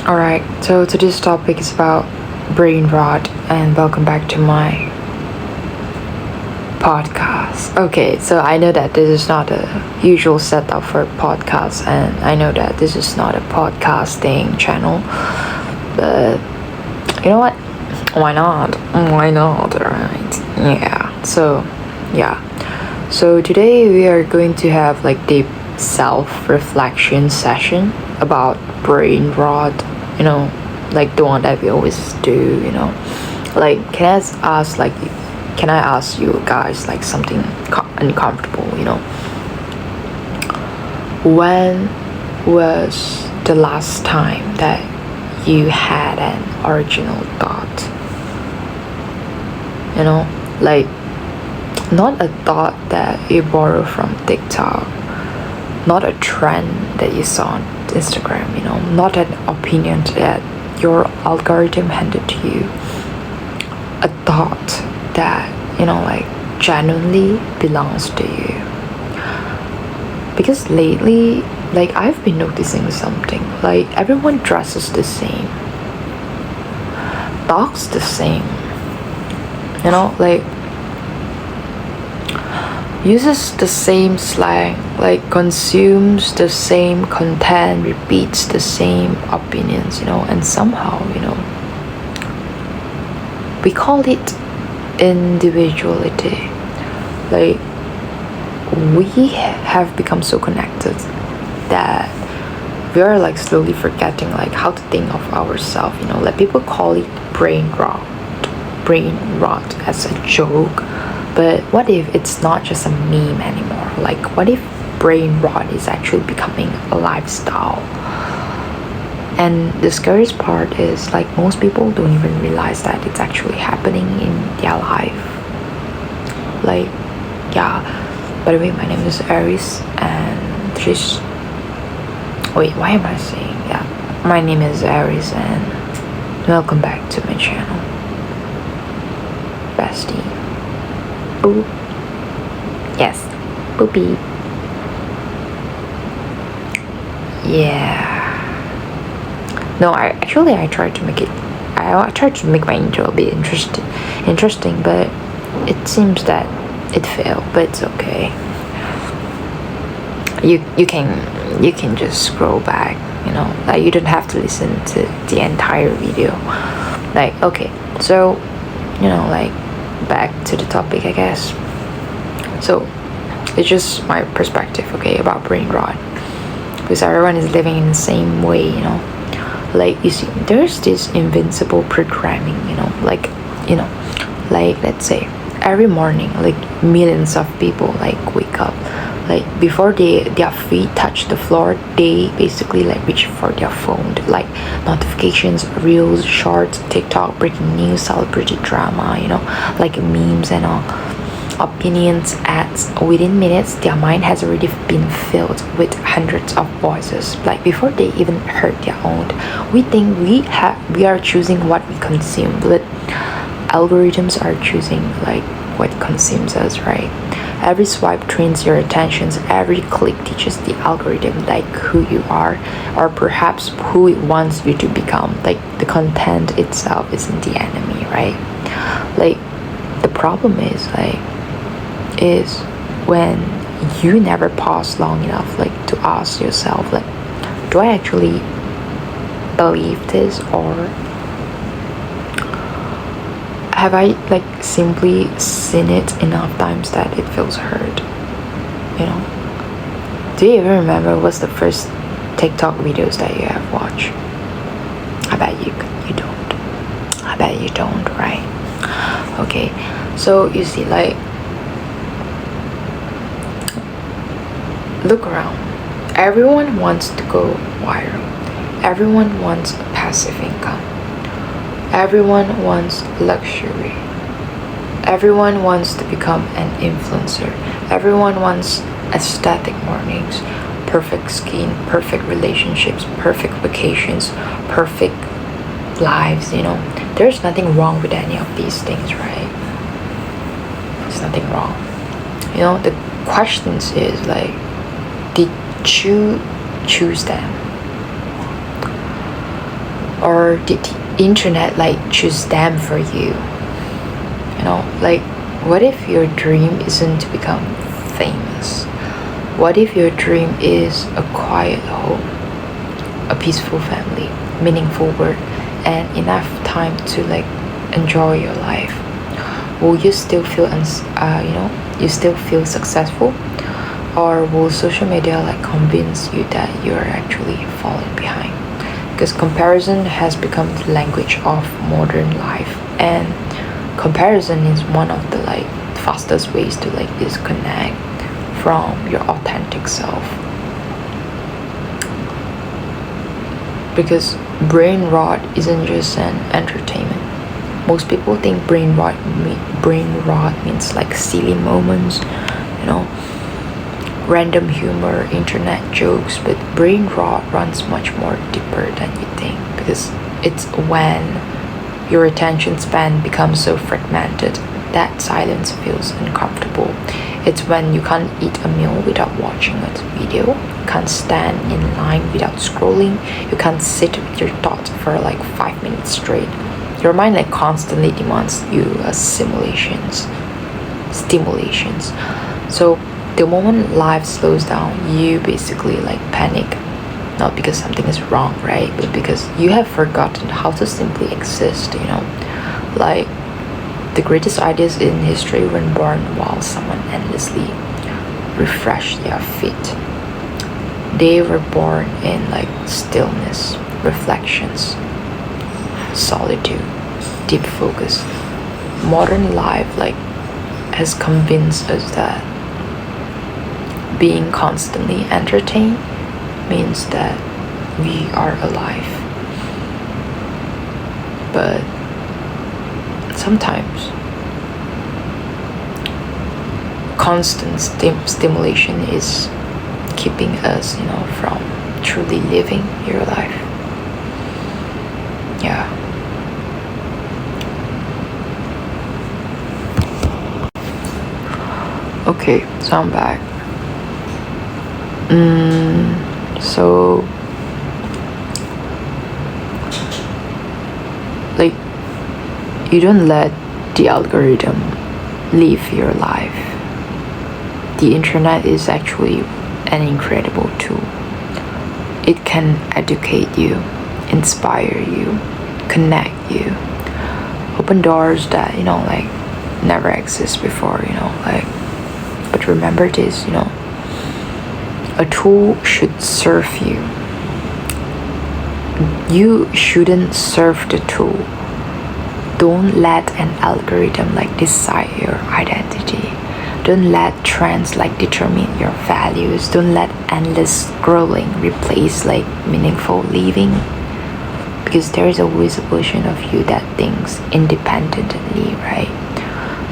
Alright, so today's topic is about Brainrot, and welcome back to my podcast. Okay, so I know that this is not a usual setup for a podcast, and I know that this is not a podcasting channel, but you know what? Why not? Right? So today we are going to have like deep self-reflection session about brain rot, like the one that we always do, like can I ask you guys like something uncomfortable, when was the last time that you had an original thought, like not a thought that you borrow from TikTok, not a trend that you saw on Instagram, not an opinion that your algorithm handed to you, a thought that, like genuinely belongs to you. Because lately, like I've been noticing something, like everyone dresses the same, talks the same, like uses the same slang, like consumes the same content, repeats the same opinions, and somehow, we call it individuality. Like we have become so connected that we are like slowly forgetting like how to think of ourselves, like people call it brain rot as a joke. But what if it's not just a meme anymore? Like, what if brain rot is actually becoming a lifestyle? And the scariest part is, like, most people don't even realize that it's actually happening in their life. Like, yeah. By the way, my name is Aries, and why am I saying? Yeah, my name is Aries, and welcome back to my channel, bestie. Boo. Yes, boopy. Yeah. No, I tried to make it. I tried to make my intro a bit interesting, but it seems that it failed. But it's okay. You can just scroll back. Like you don't have to listen to the entire video. Like okay, so like. Back to the topic, I guess. So it's just my perspective, okay, about brain rot, because everyone is living in the same way, like you see there's this invincible programming, like let's say every morning like millions of people like wake up, like before their feet touch the floor, they basically like reach for their phone, like notifications, reels, shorts, TikTok, breaking news, celebrity drama, like memes and all, opinions, ads. Within minutes their mind has already been filled with hundreds of voices, like before they even heard their own. We think we are choosing what we consume, but algorithms are choosing like what consumes us, right? Every swipe trains your attentions, every click teaches the algorithm like who you are, or perhaps who it wants you to become. Like the content itself isn't the enemy, right? Like the problem is when you never pause long enough like to ask yourself like, do I actually believe this, or have I like simply seen it enough times that it feels hurt? Do you even remember what's the first TikTok videos that you have watched? I bet you don't. I bet you don't, right? Okay, so you see, like, look around. Everyone wants to go viral. Everyone wants a passive income. Everyone wants luxury. Everyone wants to become an influencer. Everyone wants aesthetic mornings, perfect skin, perfect relationships, perfect vacations, perfect lives, There's nothing wrong with any of these things, right? There's nothing wrong. The questions is like, did you choose them? Or did the internet like choose them for you? You know, like, what if your dream isn't to become famous? What if your dream is a quiet home, a peaceful family, meaningful work, and enough time to like enjoy your life? Will you still feel you still feel successful? Or will social media like convince you that you're actually falling behind? Because comparison has become the language of modern life, and comparison is one of the like fastest ways to like disconnect from your authentic self. Because brain rot isn't just an entertainment. Most people think brain rot means like silly moments, you know, random humor, internet jokes, but brain rot runs much more deeper than you think, because it's when your attention span becomes so fragmented that silence feels uncomfortable. It's when you can't eat a meal without watching a video, you can't stand in line without scrolling, you can't sit with your thoughts for like 5 minutes straight. Your mind like constantly demands you stimulations. So the moment life slows down, you basically like panic. Not because something is wrong, right? But because you have forgotten how to simply exist, you know? Like, the greatest ideas in history weren't born while someone endlessly refreshed their feet. They were born in like stillness, reflections, solitude, deep focus. Modern life like has convinced us that being constantly entertained means that we are alive. But sometimes constant stimulation is keeping us, you know, from truly living your life. Yeah. Okay, so I'm back. So like, you don't let the algorithm live your life. The internet is actually an incredible tool. It can educate you, inspire you, connect you, open doors that, you know, like never exist before, you know, like. But remember this, you know, a tool should serve you. You shouldn't serve the tool. Don't let an algorithm like decide your identity. Don't let trends like determine your values. Don't let endless scrolling replace like meaningful living. Because there is always a version of you that thinks independently, right?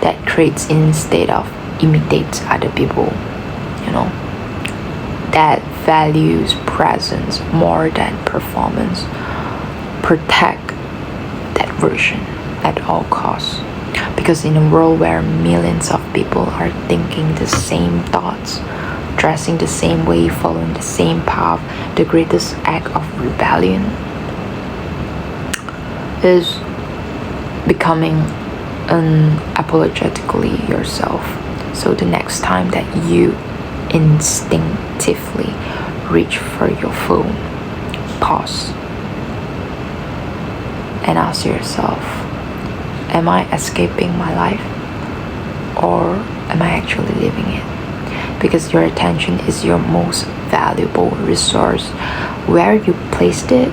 That creates instead of imitates other people, you know, that values presence more than performance. Protect that version at all costs, because in a world where millions of people are thinking the same thoughts, dressing the same way, following the same path, the greatest act of rebellion is becoming unapologetically yourself. So the next time that you instinctively reach for your phone, pause and ask yourself, am I escaping my life, or am I actually living it? Because your attention is your most valuable resource. Where you placed it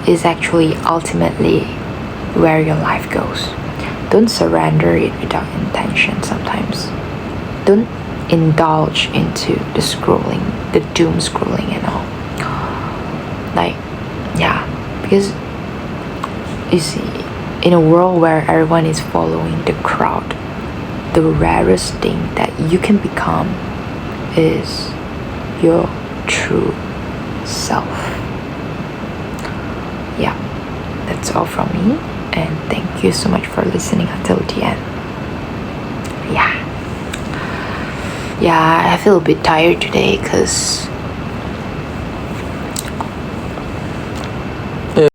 is actually ultimately where your life goes. Don't surrender it without intention sometimes. Don't indulge into the scrolling, the doom scrolling and all. Like, yeah, because you see, in a world where everyone is following the crowd, the rarest thing that you can become is your true self. Yeah, that's all from me, and thank you so much for listening until the end. Yeah, I feel a bit tired today because